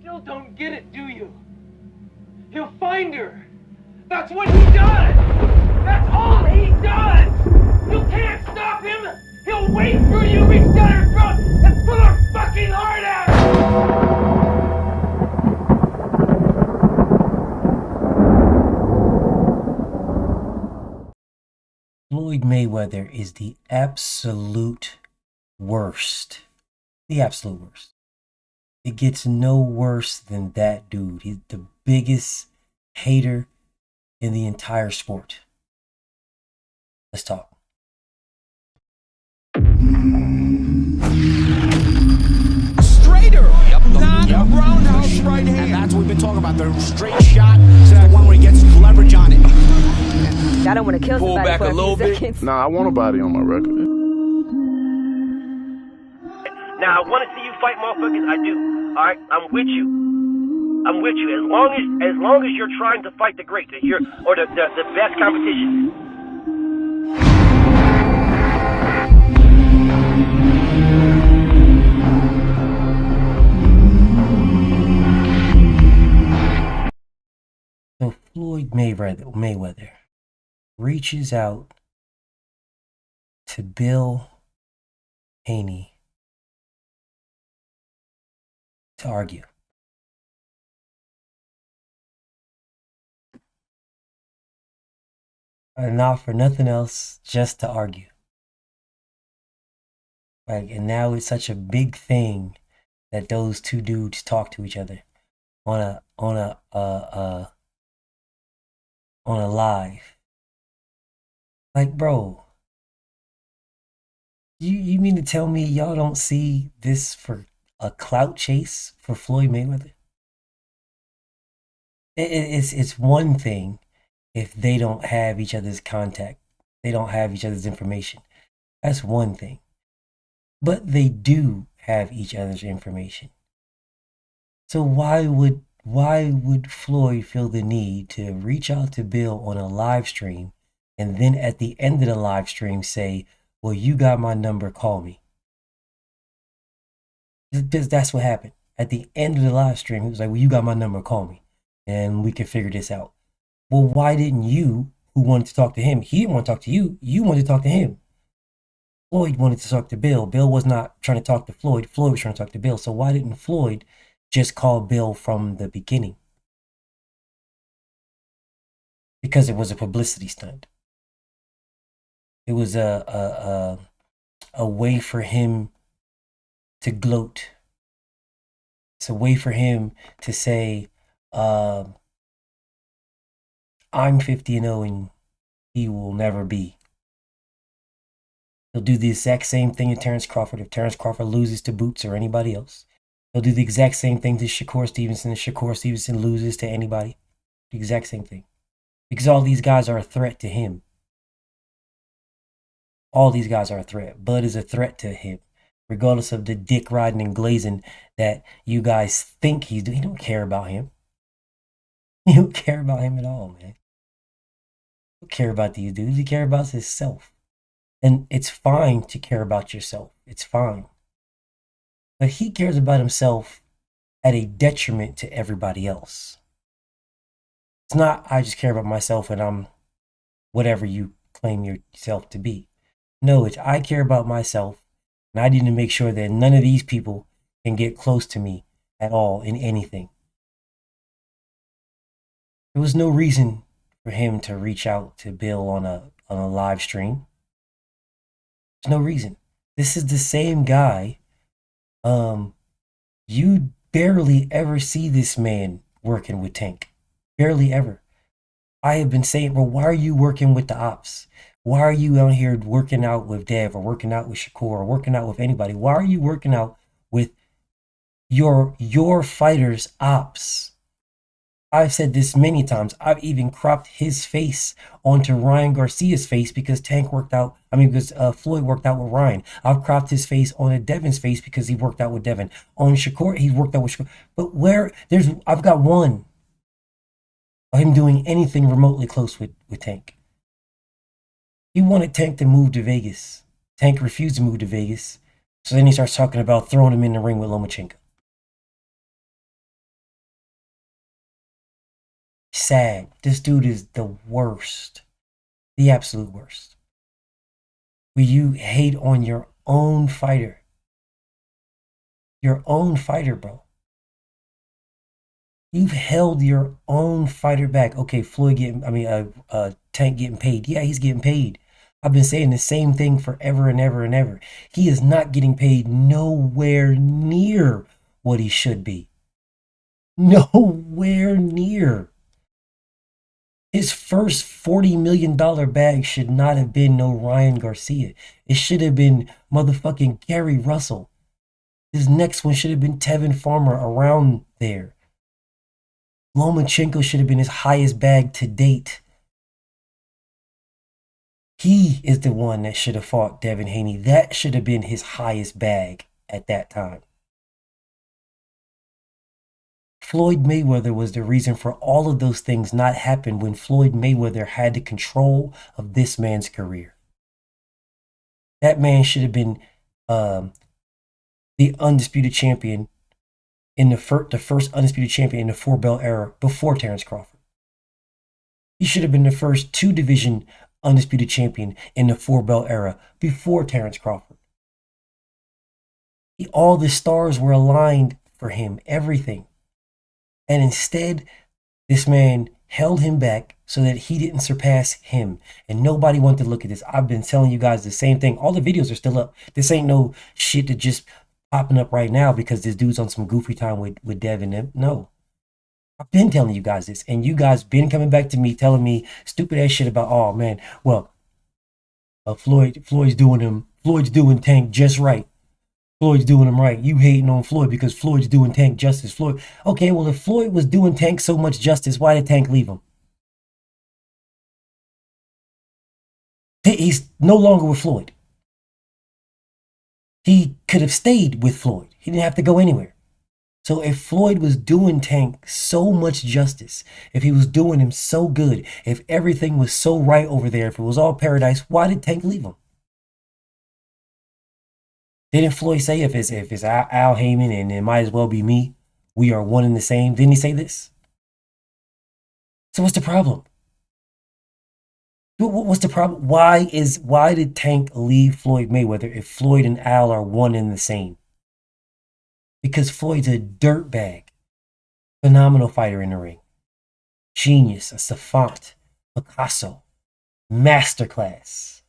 still don't get it, do you? He'll find her. That's what he does. That's all he does. You can't stop him. He'll wait for you, reach down her throat, and pull her fucking heart out. Floyd Mayweather is the absolute worst. The absolute worst. It gets no worse than that dude. He's the biggest hater in the entire sport. Let's talk. Straighter, not roundhouse right hand. And that's what we've been talking about. The straight shot is the one where he gets leverage on it. I don't want to kill somebody back for a little few bit. seconds. Nah, I want a body on my record. Now, I want to see you fight motherfuckers. I do. All right, I'm with you. I'm with you. As long as you're trying to fight the great, the best competition. So Floyd Mayweather reaches out to Bill Haney to argue. And not for nothing else, just to argue. Like, and now it's such a big thing that those two dudes talk to each other on a live. Like, bro, you mean to tell me y'all don't see this for a clout chase for Floyd Mayweather? It's one thing if they don't have each other's contact, they don't have each other's information. That's one thing. But they do have each other's information. So why would Floyd feel the need to reach out to Bill on a live stream and then at the end of the live stream say, well, you got my number, call me? Because that's what happened. At the end of the live stream, he was like, well, you got my number, call me, and we can figure this out. Well, why didn't you, who wanted to talk to him, he didn't want to talk to you, you wanted to talk to him. Floyd wanted to talk to Bill. Bill was not trying to talk to Floyd. Floyd was trying to talk to Bill. So why didn't Floyd just call Bill from the beginning? Because it was a publicity stunt. It was a way for him to gloat. It's a way for him to say, I'm 50-0 and he will never be. He'll do the exact same thing to Terrence Crawford if Terrence Crawford loses to Boots or anybody else. He'll do the exact same thing to Shakur Stevenson if Shakur Stevenson loses to anybody. The exact same thing. Because all these guys are a threat to him. All these guys are a threat. Bud is a threat to him. Regardless of the dick riding and glazing that you guys think he's doing. He don't care about him. He don't care about him at all, man. He don't care about these dudes. He cares about himself. And it's fine to care about yourself. It's fine. But he cares about himself at a detriment to everybody else. It's not, I just care about myself and I'm whatever you claim yourself to be. No, it's I care about myself and I need to make sure that none of these people can get close to me at all in anything. There was no reason for him to reach out to Bill on a live stream. There's no reason. This is the same guy. You barely ever see this man working with Tank. Barely ever. I have been saying, well, why are you working with the ops? Why are you out here working out with Dev or working out with Shakur or working out with anybody? Why are you working out with your fighters' ops? I've said this many times. I've even cropped his face onto Ryan Garcia's face because because Floyd worked out with Ryan. I've cropped his face onto Devin's face because he worked out with Devin. On Shakur, he worked out with Shakur. But I've got one of him doing anything remotely close with Tank. He wanted Tank to move to Vegas. Tank refused to move to Vegas. So then he starts talking about throwing him in the ring with Lomachenko. Sad. This dude is the worst. The absolute worst. Will you hate on your own fighter? Your own fighter, bro. You've held your own fighter back. Okay, Tank getting paid. Yeah, he's getting paid. I've been saying the same thing forever and ever and ever. He is not getting paid nowhere near what he should be. Nowhere near. His first $40 million bag should not have been no Ryan Garcia. It should have been motherfucking Gary Russell. His next one should have been Tevin Farmer around there. Lomachenko should have been his highest bag to date. He is the one that should have fought Devin Haney. That should have been his highest bag at that time. Floyd Mayweather was the reason for all of those things not happen when Floyd Mayweather had the control of this man's career. That man should have been the undisputed champion in the first undisputed champion in the 4-belt era before Terrence Crawford. He should have been the first 2-division undisputed champion in the 4-belt era before Terrence Crawford. All the stars were aligned for him, everything. And instead, this man held him back so that he didn't surpass him. And nobody wanted to look at this. I've been telling you guys the same thing. All the videos are still up. This ain't no shit that just popping up right now because this dude's on some goofy time with Devin. No. I've been telling you guys this. And you guys been coming back to me telling me stupid ass shit about, oh man, well, Floyd's doing Tank just right. Floyd's doing him right. You hating on Floyd because Floyd's doing Tank justice. Floyd. Okay, well, if Floyd was doing Tank so much justice, why did Tank leave him? He's no longer with Floyd. He could have stayed with Floyd. He didn't have to go anywhere. So if Floyd was doing Tank so much justice, if he was doing him so good, if everything was so right over there, if it was all paradise, why did Tank leave him? Didn't Floyd say if it's Al Heyman and it might as well be me, we are one and the same? Didn't he say this? So what's the problem? What's the problem? Why did Tank leave Floyd Mayweather if Floyd and Al are one and the same? Because Floyd's a dirtbag, phenomenal fighter in the ring, genius, a savant, Picasso, masterclass.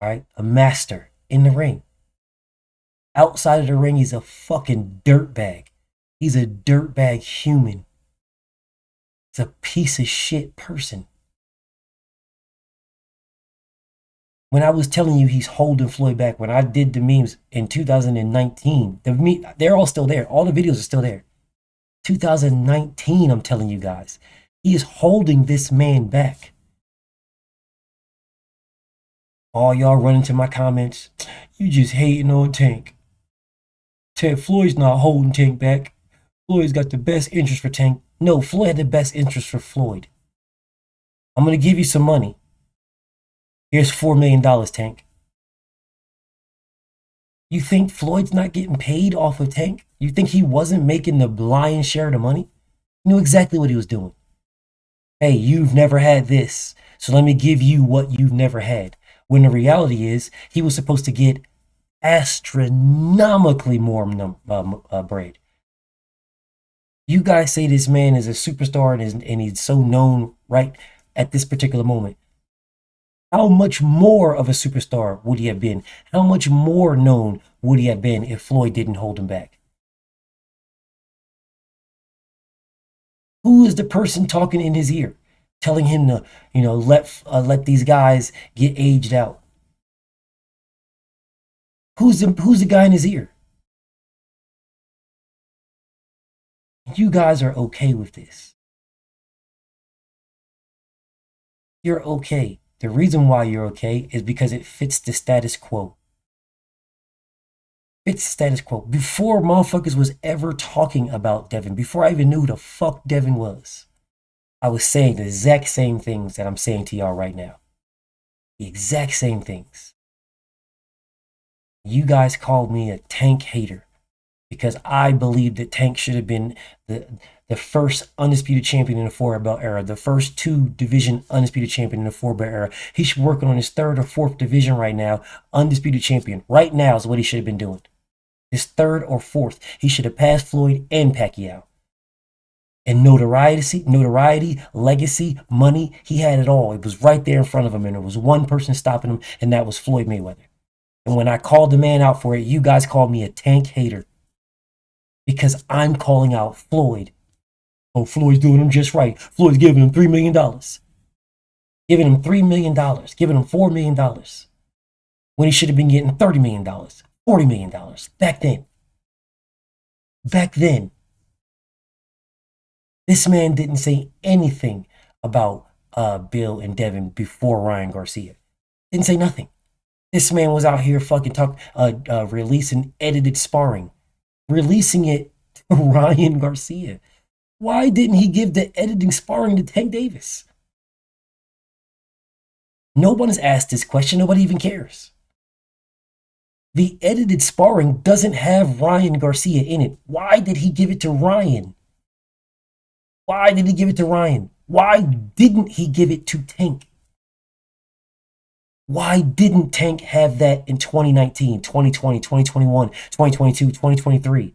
All right, a master in the ring. Outside of the ring, he's a fucking dirtbag. He's a dirtbag human. He's a piece of shit person. When I was telling you he's holding Floyd back, when I did the memes in 2019, they're all still there. All the videos are still there. 2019, I'm telling you guys, he is holding this man back. All y'all run into my comments. You just hating on Tank. Floyd's not holding Tank back. Floyd's got the best interest for Tank. No, Floyd had the best interest for Floyd. I'm going to give you some money. Here's $4 million, Tank. You think Floyd's not getting paid off of Tank? You think he wasn't making the lion's share of the money? He knew exactly what he was doing. Hey, you've never had this, so let me give you what you've never had. When the reality is, he was supposed to get astronomically more bread. You guys say this man is a superstar and he's so known right at this particular moment. How much more of a superstar would he have been? How much more known would he have been if Floyd didn't hold him back? Who is the person talking in his ear, telling him to, let these guys get aged out? Who's the guy in his ear? You guys are okay with this. You're okay. The reason why you're okay is because it fits the status quo. Fits the status quo. Before motherfuckers was ever talking about Devin, before I even knew who the fuck Devin was, I was saying the exact same things that I'm saying to y'all right now. The exact same things. You guys called me a Tank hater. because I believe that Tank should have been the first undisputed champion in the 4-belt era, the first 2-division undisputed champion in the 4-belt era. He should be working on his 3rd or 4th division right now, undisputed champion. Right now is what he should have been doing. His 3rd or 4th. He should have passed Floyd and Pacquiao. And notoriety, legacy, money, he had it all. It was right there in front of him, and there was one person stopping him, and that was Floyd Mayweather. And when I called the man out for it, you guys called me a Tank hater. Because I'm calling out Floyd. Oh, Floyd's doing him just right. Floyd's giving him $3 million. Giving him $3 million. Giving him $4 million. When he should have been getting $30 million. $40 million. Back then. Back then. This man didn't say anything about Bill and Devin before Ryan Garcia. Didn't say nothing. This man was out here fucking releasing edited sparring. Releasing it to Ryan Garcia. Why didn't he give the editing sparring to Tank Davis? No one has asked this question. Nobody even cares. The edited sparring doesn't have Ryan Garcia in it. Why did he give it to Ryan? Why did he give it to Ryan? Why didn't he give it to Tank? Why didn't Tank have that in 2019, 2020, 2021, 2022, 2023?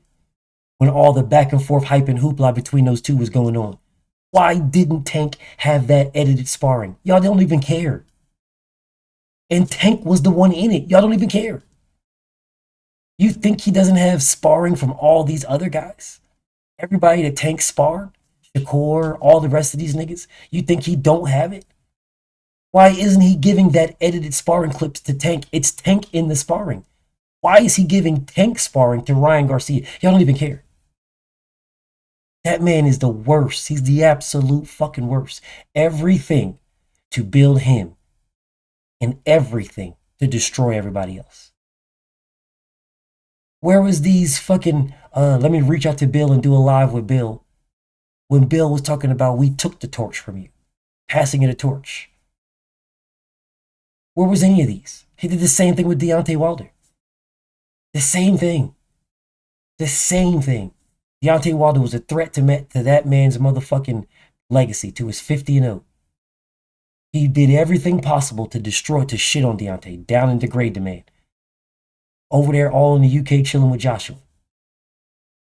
When all the back and forth hype and hoopla between those two was going on. Why didn't Tank have that edited sparring? Y'all don't even care. And Tank was the one in it. Y'all don't even care. You think he doesn't have sparring from all these other guys? Everybody that Tank sparred? Shakur, all the rest of these niggas? You think he don't have it? Why isn't he giving that edited sparring clips to Tank? It's Tank in the sparring. Why is he giving Tank sparring to Ryan Garcia? Y'all don't even care. That man is the worst. He's the absolute fucking worst. Everything to build him and everything to destroy everybody else. Where was these fucking, let me reach out to Bill and do a live with Bill. When Bill was talking about we took the torch from you. Passing it a torch. Where was any of these? He did the same thing with Deontay Wilder. The same thing. The same thing. Deontay Wilder was a threat to that man's motherfucking legacy, to his 50-0. He did everything possible to destroy, to shit on Deontay, down and degrade the man. Over there, all in the UK, chilling with Joshua.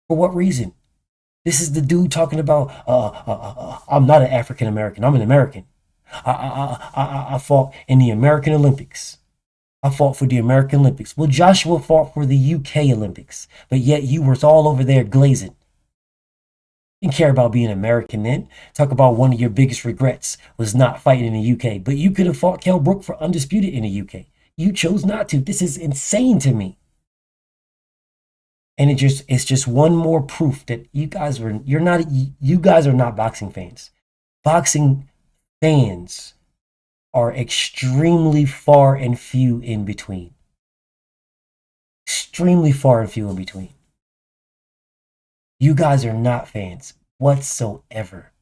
For what reason? This is the dude talking about, I'm not an African American, I'm an American. I fought in the American Olympics. I fought for the American Olympics. Well, Joshua fought for the UK Olympics, but yet you were all over there glazing. Didn't care about being American then. Talk about one of your biggest regrets was not fighting in the UK, but you could have fought Kell Brook for undisputed in the UK. You chose not to. This is insane to me. And it's just one more proof that you guys are not boxing fans. Boxing fans are extremely far and few in between. Extremely far and few in between. You guys are not fans whatsoever.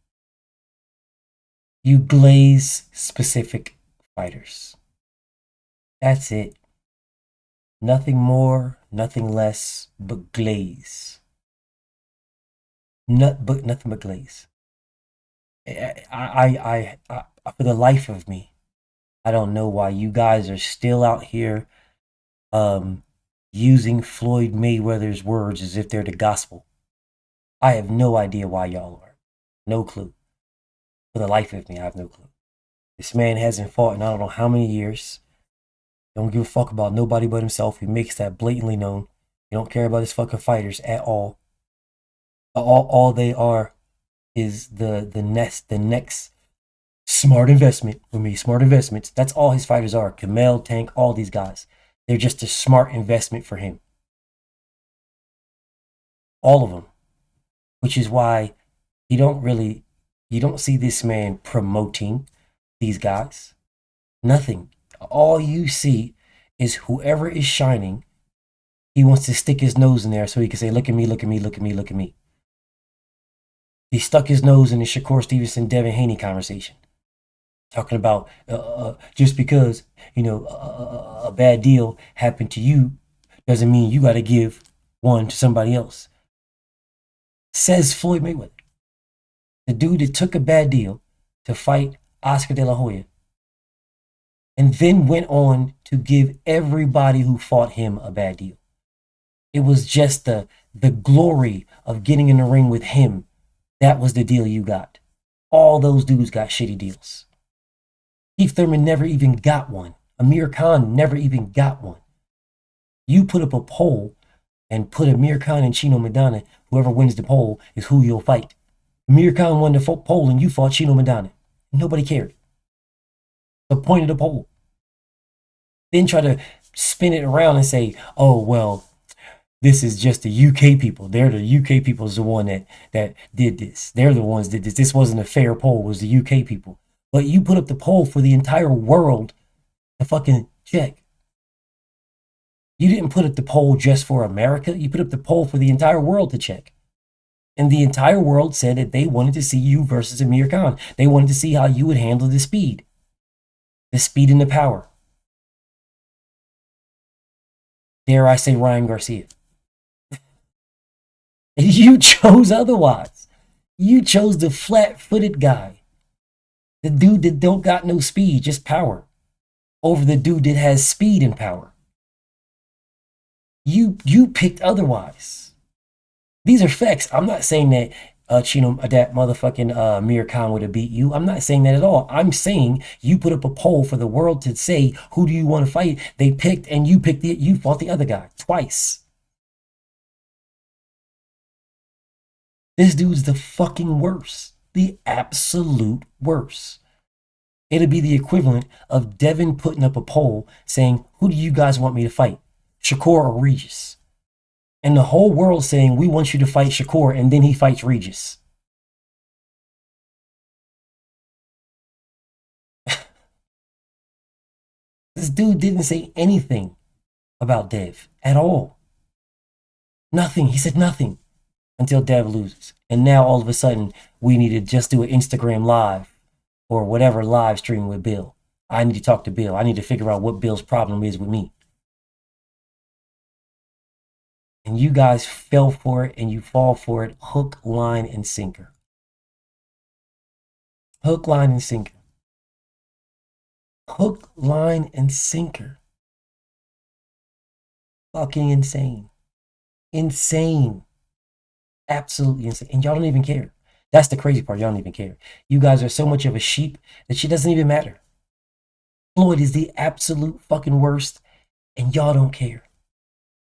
You glaze specific fighters. That's it. Nothing more, nothing less, but glaze. Nothing but glaze. I for the life of me, I don't know why you guys are still out here using Floyd Mayweather's words as if they're the gospel. I have no idea why y'all are. No clue. For the life of me, I have no clue. This man hasn't fought in I don't know how many years. Don't give a fuck about nobody but himself. He makes that blatantly known. He don't care about his fucking fighters at all. All they are is the next smart investment. For me, smart investments. That's all his fighters are. Kamel, Tank, all these guys. They're just a smart investment for him. All of them. Which is why you don't see this man promoting these guys. Nothing. All you see is whoever is shining, he wants to stick his nose in there so he can say, look at me, look at me, look at me, look at me. He stuck his nose in the Shakur Stevenson, Devin Haney conversation. Talking about just because, a bad deal happened to you doesn't mean you got to give one to somebody else. Says Floyd Mayweather, the dude that took a bad deal to fight Oscar De La Hoya, and then went on to give everybody who fought him a bad deal. It was just the glory of getting in the ring with him. That was the deal you got. All those dudes got shitty deals. Keith Thurman never even got one. Amir Khan never even got one. You put up a poll and put Amir Khan and Chino Madonna, whoever wins the poll is who you'll fight. Amir Khan won the poll and you fought Chino Madonna. Nobody cared. The point of the poll. Then try to spin it around and say, oh, well, this is just the UK people. They're the UK people is the one that did this. They're the ones that did this. This wasn't a fair poll. It was the UK people. But you put up the poll for the entire world to fucking check. You didn't put up the poll just for America. You put up the poll for the entire world to check. And the entire world said that they wanted to see you versus Amir Khan. They wanted to see how you would handle the speed. The speed and the power. Dare I say Ryan Garcia. You chose otherwise. You chose the flat-footed guy. The dude that don't got no speed, just power. Over the dude that has speed and power. You picked otherwise. These are facts. I'm not saying that that motherfucking Amir Khan would have beat you. I'm not saying that at all. I'm saying you put up a poll for the world to say, who do you want to fight? They picked, and you picked it. You fought the other guy twice. This dude's the fucking worst. The absolute worst. It'd be the equivalent of Devin putting up a poll saying, who do you guys want me to fight? Shakur or Regis? And the whole world saying, we want you to fight Shakur, and then he fights Regis. This dude didn't say anything about Dev at all. Nothing. He said nothing until Dev loses. And now all of a sudden, we need to just do an Instagram live or whatever live stream with Bill. I need to talk to Bill. I need to figure out what Bill's problem is with me. And you guys fell for it and you fall for it hook, line, and sinker. Hook, line, and sinker. Hook, line, and sinker. Fucking insane. Insane. Absolutely insane. And y'all don't even care. That's the crazy part. Y'all don't even care. You guys are so much of a sheep that shit doesn't even matter. Floyd is the absolute fucking worst, and y'all don't care.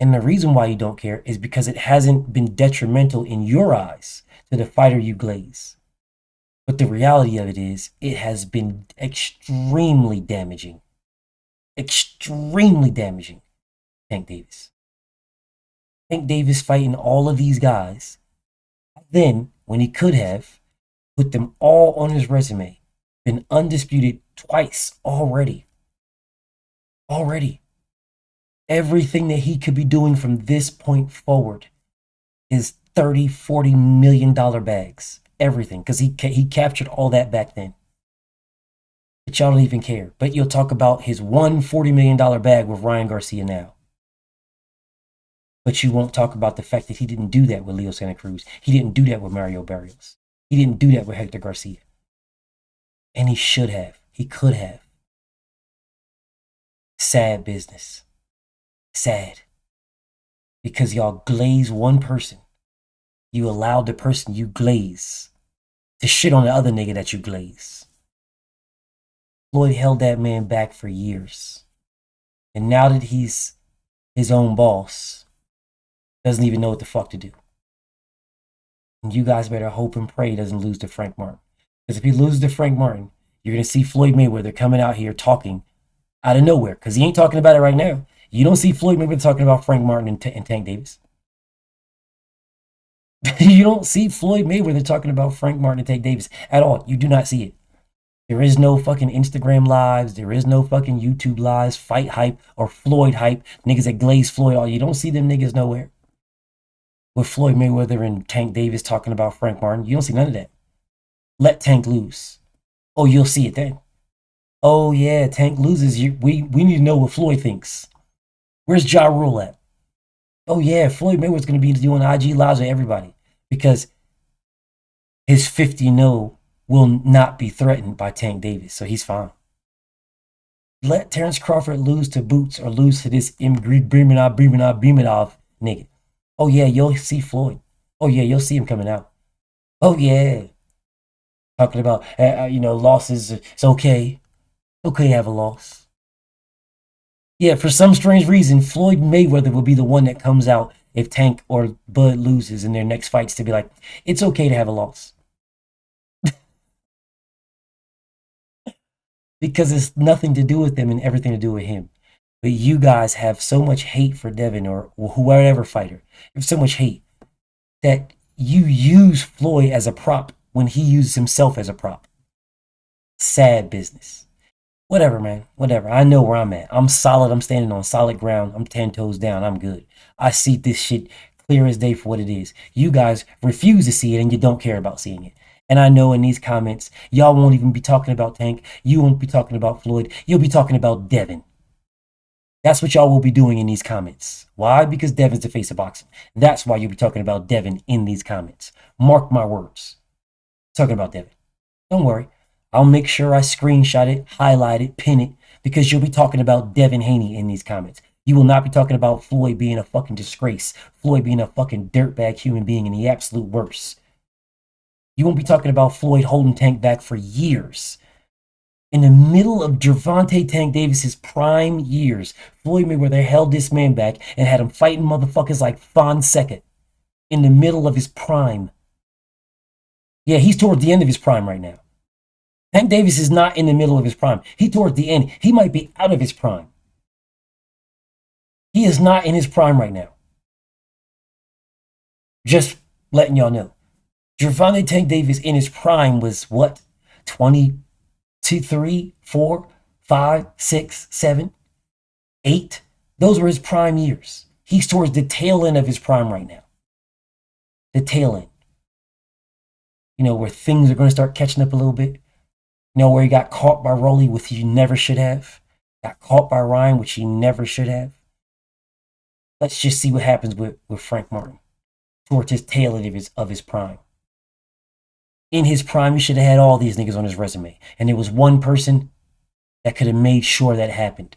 And the reason why you don't care is because it hasn't been detrimental in your eyes to the fighter you glaze. But the reality of it is, it has been extremely damaging. Extremely damaging. Tank Davis. Tank Davis fighting all of these guys. Then, when he could have, put them all on his resume. Been undisputed twice already. Already. Everything that he could be doing from this point forward is $30, $40 million bags. Everything. Because he captured all that back then. But y'all don't even care. But you'll talk about his one $40 million bag with Ryan Garcia now. But you won't talk about the fact that he didn't do that with Leo Santa Cruz. He didn't do that with Mario Barrios. He didn't do that with Hector Garcia. And he should have. He could have. Sad business. Sad. Because y'all glaze one person. You allowed the person you glaze to shit on the other nigga that you glaze. Floyd held that man back for years. And now that he's his own boss, doesn't even know what the fuck to do. And you guys better hope and pray he doesn't lose to Frank Martin. Because if he loses to Frank Martin, you're going to see Floyd Mayweather coming out here talking out of nowhere. Because he ain't talking about it right now. You don't see Floyd Mayweather talking about Frank Martin and Tank Davis. You don't see Floyd Mayweather talking about Frank Martin and Tank Davis at all. You do not see it. There is no fucking Instagram lives. There is no fucking YouTube lives, fight hype, or Floyd hype. Niggas that glaze Floyd all. You don't see them niggas nowhere. With Floyd Mayweather and Tank Davis talking about Frank Martin. You don't see none of that. Let Tank lose. Oh, you'll see it then. Oh yeah, Tank loses. We need to know what Floyd thinks. Where's Ja Rule at? Oh yeah, Floyd Mayweather's going to be doing IG lives with everybody because his 50-0 will not be threatened by Tank Davis, so he's fine. Let Terrence Crawford lose to Boots or lose to this Bremenov nigga. Oh yeah, you'll see Floyd. Oh yeah, you'll see him coming out. Oh yeah. Talking about, losses. It's okay. Okay to have a loss. Yeah, for some strange reason, Floyd Mayweather will be the one that comes out if Tank or Bud loses in their next fights to be like, it's okay to have a loss. Because it's nothing to do with them and everything to do with him. But you guys have so much hate for Devin or whoever fighter. You have so much hate that you use Floyd as a prop when he uses himself as a prop. Sad business. Whatever, man. Whatever. I know where I'm at. I'm solid. I'm standing on solid ground. I'm 10 toes down. I'm good. I see this shit clear as day for what it is. You guys refuse to see it and you don't care about seeing it. And I know in these comments, y'all won't even be talking about Tank. You won't be talking about Floyd. You'll be talking about Devin. That's what y'all will be doing in these comments. Why? Because Devin's the face of boxing. That's why you'll be talking about Devin in these comments. Mark my words. Talking about Devin. Don't worry. I'll make sure I screenshot it, highlight it, pin it, because you'll be talking about Devin Haney in these comments. You will not be talking about Floyd being a fucking disgrace, Floyd being a fucking dirtbag human being and the absolute worst. You won't be talking about Floyd holding Tank back for years. In the middle of Gervonta Tank Davis's prime years, Floyd Mayweather held this man back and had him fighting motherfuckers like Fonseca in the middle of his prime. Yeah, he's toward the end of his prime right now. Tank Davis is not in the middle of his prime. He toward the end. He might be out of his prime. He is not in his prime right now. Just letting y'all know. Gervonta Tank Davis in his prime was what? 22, 3, 4, 5, 6, 7, 8. Those were his prime years. He's towards the tail end of his prime right now. The tail end. Where things are going to start catching up a little bit. Where he got caught by Rolly, which he never should have. Got caught by Ryan, which he never should have. Let's just see what happens with Frank Martin towards his tail end of his prime. In his prime, he should have had all these niggas on his resume. And there was one person that could have made sure that happened.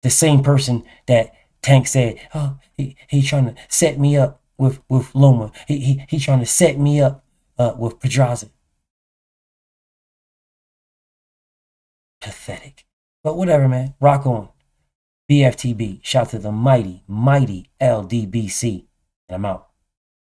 The same person that Tank said, oh, he trying to set me up with Loma. He trying to set me up with Pedraza. Pathetic. But whatever, man. Rock on. BFTB. Shout to the mighty, mighty LDBC. And I'm out.